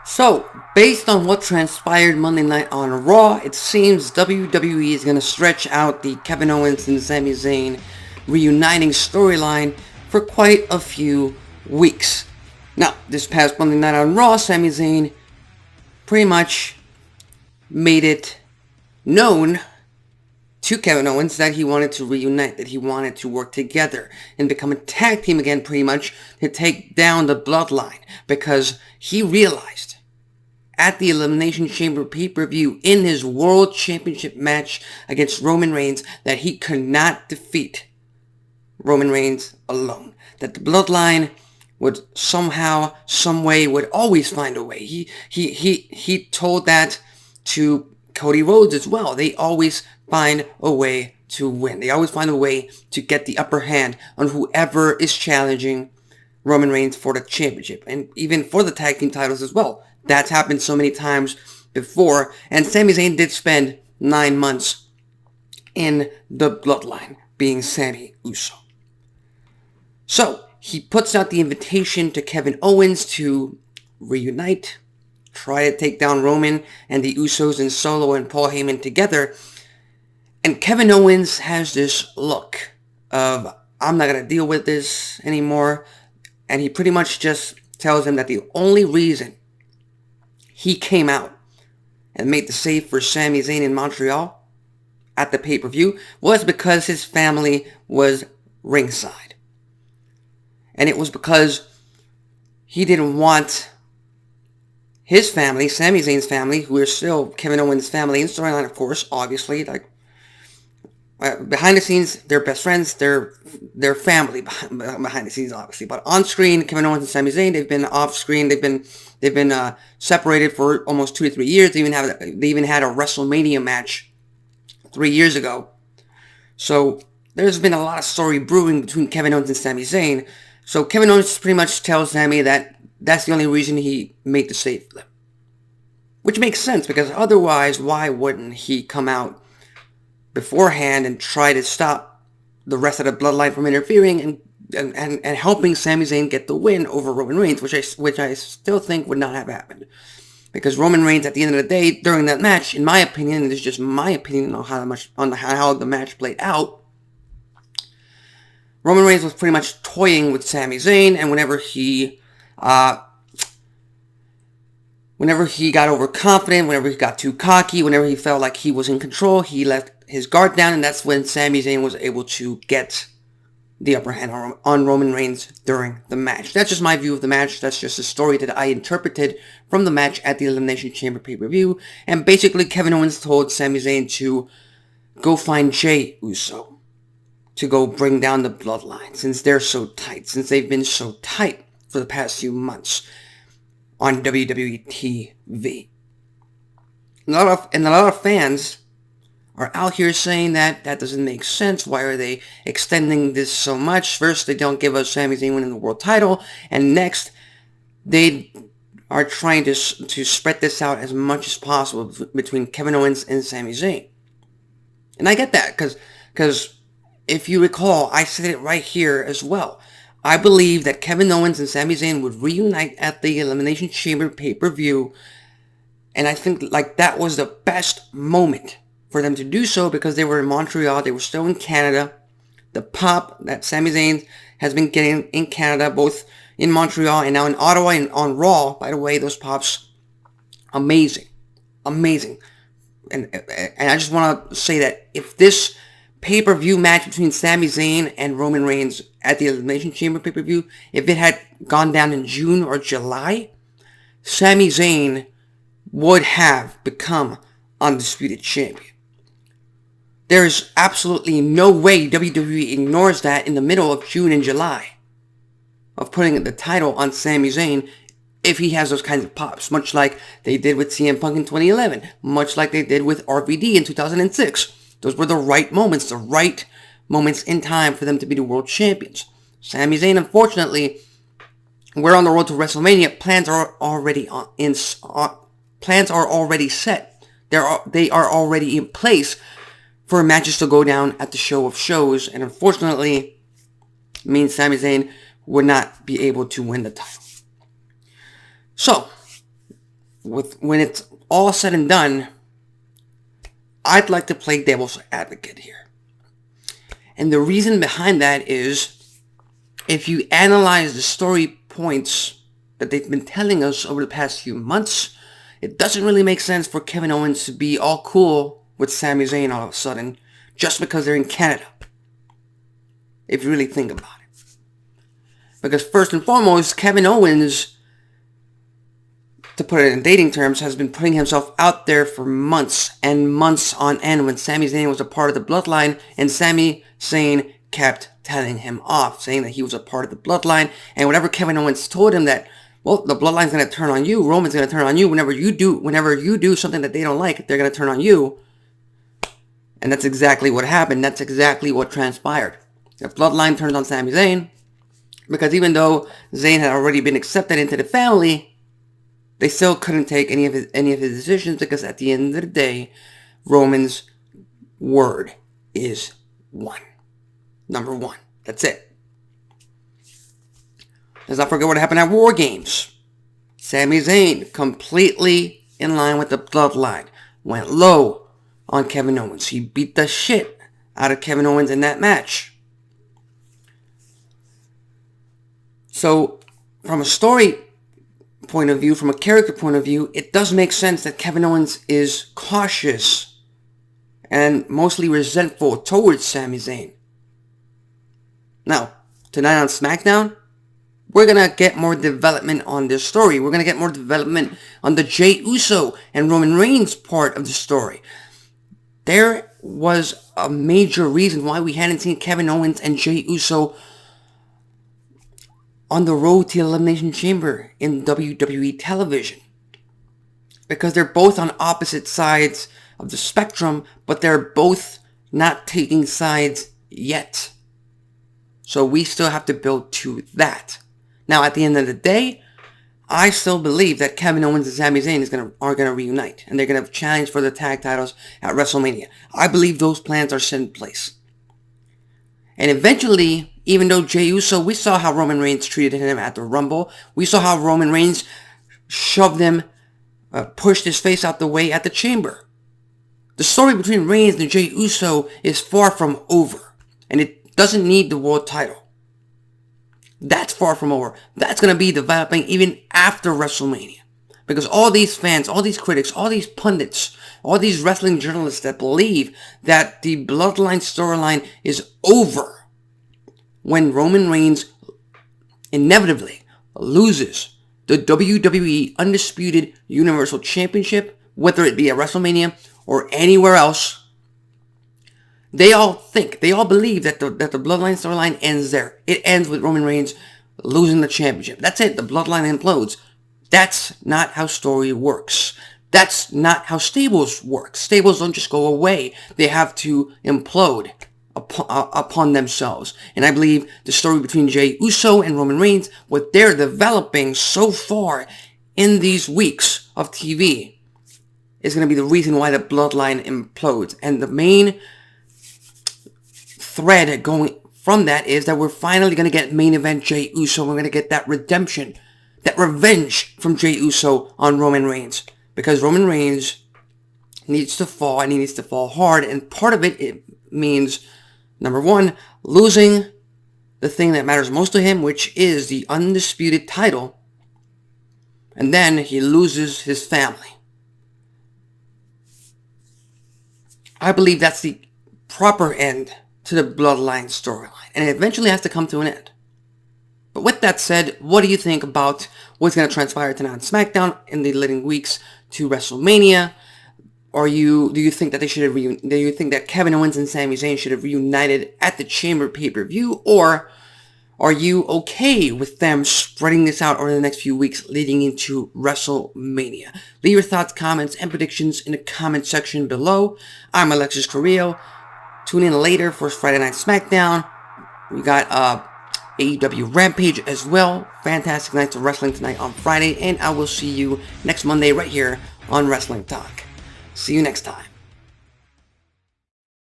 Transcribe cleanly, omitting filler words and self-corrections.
So, based on what transpired Monday night on Raw, it seems WWE is going to stretch out the Kevin Owens and Sami Zayn reuniting storyline for quite a few weeks. Now, this past Monday night on Raw, Sami Zayn pretty much made it known to Kevin Owens that he wanted to reunite, that he wanted to work together and become a tag team again pretty much to take down the bloodline, because he realized at the Elimination Chamber pay-per-view in his World Championship match against Roman Reigns that he could not defeat Roman Reigns alone. That the bloodline would somehow, some way, would always find a way. He told that to Cody Rhodes as well. They always find a way to win. They always find a way to get the upper hand on whoever is challenging Roman Reigns for the championship, and even for the tag team titles as well. That's happened so many times before, and Sami Zayn did spend 9 months in the bloodline, being Sami Uso. So, he puts out the invitation to Kevin Owens to reunite, try to take down Roman and the Usos and Solo and Paul Heyman together, and Kevin Owens has this look of, I'm not going to deal with this anymore, and he pretty much just tells him that the only reason he came out and made the save for Sami Zayn in Montreal at the pay-per-view was because his family was ringside. And it was because he didn't want his family, Sami Zayn's family, who is still Kevin Owens' family in storyline, of course, obviously, like, behind the scenes, they're best friends, they're family behind the scenes, obviously. But on screen, Kevin Owens and Sami Zayn, they've been off screen, they've been separated for almost 2 to 3 years. They even had a WrestleMania match 3 years ago. So there's been a lot of story brewing between Kevin Owens and Sami Zayn. So Kevin Owens pretty much tells Sami that that's the only reason he made the save for them. Which makes sense, because otherwise, why wouldn't he come out beforehand and try to stop the rest of the bloodline from interfering and helping Sami Zayn get the win over Roman Reigns, which I still think would not have happened. Because Roman Reigns, at the end of the day, during that match, in my opinion, and this is just my opinion on how the match played out, Roman Reigns was pretty much toying with Sami Zayn, and whenever he got overconfident, whenever he got too cocky, whenever he felt like he was in control, he let his guard down, and that's when Sami Zayn was able to get the upper hand on Roman Reigns during the match. That's just my view of the match. That's just a story that I interpreted from the match at the Elimination Chamber pay-per-view. And basically, Kevin Owens told Sami Zayn to go find Jey Uso to go bring down the bloodline, since they're so tight, since they've been so tight for the past few months on WWE TV. And a lot of fans are out here saying that doesn't make sense. Why are they extending this so much? First, they don't give us Sami Zayn winning the world title, and next, they are trying to spread this out as much as possible between Kevin Owens and Sami Zayn. And I get that, because if you recall, I said it right here as well. I believe that Kevin Owens and Sami Zayn would reunite at the Elimination Chamber pay-per-view, and I think like that was the best moment for them to do so, because they were in Montreal, they were still in Canada. The pop that Sami Zayn has been getting in Canada, both in Montreal and now in Ottawa and on Raw, by the way, those pops, amazing. And I just want to say that if this pay-per-view match between Sami Zayn and Roman Reigns at the Elimination Chamber pay-per-view, if it had gone down in June or July, Sami Zayn would have become undisputed champion. There is absolutely no way WWE ignores that in the middle of June and July of putting the title on Sami Zayn if he has those kinds of pops, much like they did with CM Punk in 2011, much like they did with RVD in 2006. Those were the right moments in time for them to be the world champions. Sami Zayn, unfortunately, we're on the road to WrestleMania. Plans are already set. They are already in place for matches to go down at the show of shows, and unfortunately, means Sami Zayn would not be able to win the title. So, when it's all said and done, I'd like to play devil's advocate here. And the reason behind that is, if you analyze the story points that they've been telling us over the past few months, it doesn't really make sense for Kevin Owens to be all cool with Sami Zayn all of a sudden, just because they're in Canada. If you really think about it. Because first and foremost, Kevin Owens, to put it in dating terms, has been putting himself out there for months and months on end when Sami Zayn was a part of the bloodline, and Sami Zayn kept telling him off, saying that he was a part of the bloodline, and whatever Kevin Owens told him that, well, the bloodline's going to turn on you, Roman's going to turn on you, whenever you do something that they don't like, they're going to turn on you. And that's exactly what happened. That's exactly what transpired. The bloodline turned on Sami Zayn, because even though Zayn had already been accepted into the family, they still couldn't take any of his decisions, because at the end of the day, Roman's word is one. Number one. That's it. Let's not forget what happened at War Games. Sami Zayn, completely in line with the bloodline, went low on Kevin Owens. He beat the shit out of Kevin Owens in that match. So, from a story point of view, from a character point of view, it does make sense that Kevin Owens is cautious and mostly resentful towards Sami Zayn. Now, tonight on SmackDown, we're going to get more development on this story. We're going to get more development on the Jey Uso and Roman Reigns part of the story. There was a major reason why we hadn't seen Kevin Owens and Jey Uso on the road to Elimination Chamber in WWE television. Because they're both on opposite sides of the spectrum, but they're both not taking sides yet. So we still have to build to that. Now, at the end of the day, I still believe that Kevin Owens and Sami Zayn are going to reunite. And they're going to challenge for the tag titles at WrestleMania. I believe those plans are set in place. And eventually, even though Jey Uso, we saw how Roman Reigns treated him at the Rumble. We saw how Roman Reigns shoved him, pushed his face out the way at the Chamber. The story between Reigns and Jey Uso is far from over. And it doesn't need the world title. That's far from over. That's going to be developing even after WrestleMania. Because all these fans, all these critics, all these pundits, all these wrestling journalists that believe that the Bloodline storyline is over when Roman Reigns inevitably loses the WWE Undisputed Universal Championship, whether it be at WrestleMania or anywhere else, they all believe that the Bloodline storyline ends there. It ends with Roman Reigns losing the championship. That's it. The Bloodline implodes. That's not how story works. That's not how stables work. Stables don't just go away. They have to implode upon themselves. And I believe the story between Jey Uso and Roman Reigns, what they're developing so far in these weeks of TV, is going to be the reason why the Bloodline implodes. And the main thread going from that is that we're finally going to get main event Jey Uso. We're going to get that redemption, that revenge from Jey Uso on Roman Reigns. Because Roman Reigns needs to fall, and he needs to fall hard. And part of it means, number one, losing the thing that matters most to him, which is the undisputed title. And then he loses his family. I believe that's the proper end to the Bloodline storyline. And it eventually has to come to an end. But with that said, what do you think about what's going to transpire tonight on SmackDown in the leading weeks to WrestleMania? Do you think that do you think that Kevin Owens and Sami Zayn should have reunited at the Chamber pay-per-view? Or are you okay with them spreading this out over the next few weeks leading into WrestleMania? Leave your thoughts, comments, and predictions in the comment section below. I'm Alexis Carrillo. Tune in later for Friday Night SmackDown. We got AEW Rampage as well. Fantastic nights of wrestling tonight on Friday. And I will see you next Monday right here on Wrestling Talk. See you next time.